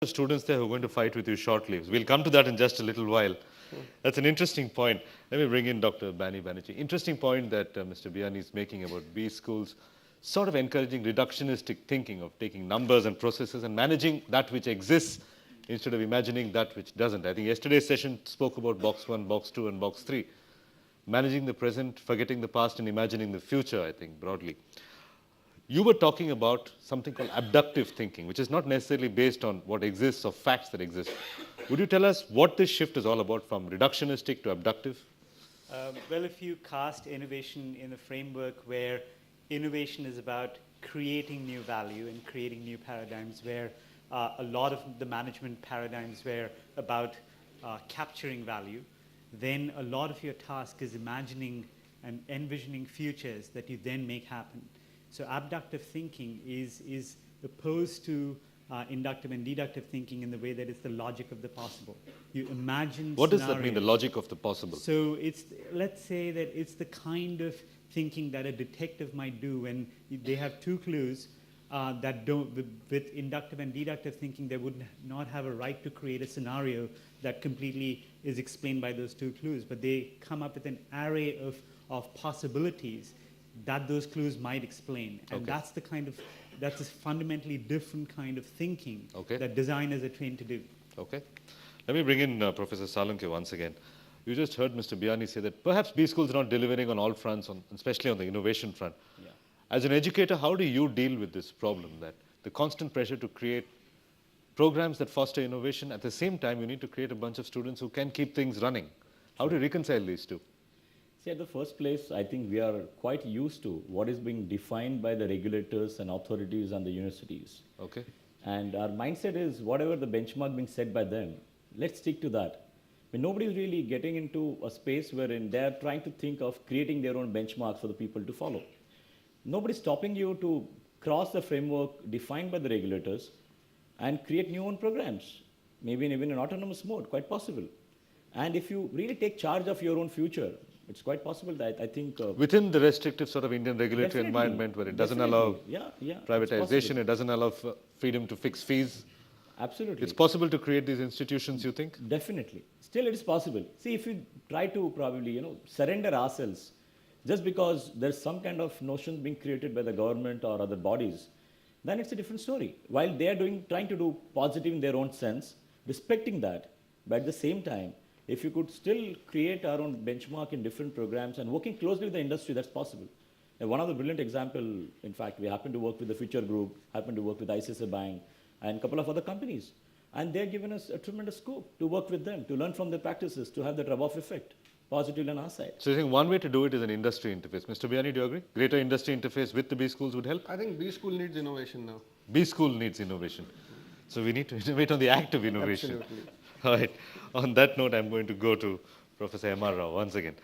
students there who are going to fight with you shortly. We'll come to that in just a little while. That's an interesting point. Let me bring in Dr. Bani Banerjee. Interesting point that Mr. Biyani is making about B schools, sort of encouraging reductionistic thinking of taking numbers and processes and managing that which exists instead of imagining that which doesn't. I think yesterday's session spoke about box 1, box 2, and box 3. Managing the present, forgetting the past, and imagining the future, I think, broadly. You were talking about something called abductive thinking, which is not necessarily based on what exists or facts that exist. Would you tell us what this shift is all about, from reductionistic to abductive? Well, if you cast innovation in a framework where innovation is about creating new value and creating new paradigms, where a lot of the management paradigms were about capturing value, then a lot of your task is imagining and envisioning futures that you then make happen. So abductive thinking is opposed to inductive and deductive thinking in the way that it's the logic of the possible. You imagine What scenarios. does that mean, the logic of the possible? So let's say that it's the kind of thinking that a detective might do when they have two clues that don't, with inductive and deductive thinking, they would not have a right to create a scenario that completely is explained by those two clues, but they come up with an array of possibilities that those clues might explain. And that's the kind of, that's a fundamentally different kind of thinking that designers are trained to do. Okay. Let me bring in Professor Salunke once again. You just heard Mr. Biyani say that perhaps B schools are not delivering on all fronts, especially on the innovation front. Yeah. As an educator, how do you deal with this problem, that the constant pressure to create programs that foster innovation, at the same time you need to create a bunch of students who can keep things running? How do you reconcile these two? See, at the first place, I think we are quite used to what is being defined by the regulators and authorities and the universities. Okay. And our mindset is whatever the benchmark being set by them, let's stick to that. But nobody is really getting into a space wherein they are trying to think of creating their own benchmarks for the people to follow. Nobody's stopping you to cross the framework defined by the regulators and create new own programs, maybe even in an autonomous mode, quite possible. And if you really take charge of your own future, it's quite possible that I think... within the restrictive sort of Indian regulatory environment where it doesn't allow privatization, it doesn't allow freedom to fix fees. Absolutely. It's possible to create these institutions, you think? Definitely. Still, it is possible. See, if you try to probably, surrender ourselves just because there's some kind of notion being created by the government or other bodies, then it's a different story. While they are trying to do positive in their own sense, respecting that, but at the same time, if you could still create our own benchmark in different programs and working closely with the industry, that's possible. And one of the brilliant example, in fact, we happen to work with the Future Group, happen to work with ICICI Bank, and a couple of other companies. And they're given us a tremendous scope to work with them, to learn from their practices, to have that rub-off effect, positively on our side. So you think one way to do it is an industry interface. Mr. Biyani, do you agree? Greater industry interface with the B schools would help? I think B school needs innovation now. B school needs innovation. So we need to innovate on the act of innovation. Absolutely. All right. On that note, I'm going to go to Professor M.R. Rao once again.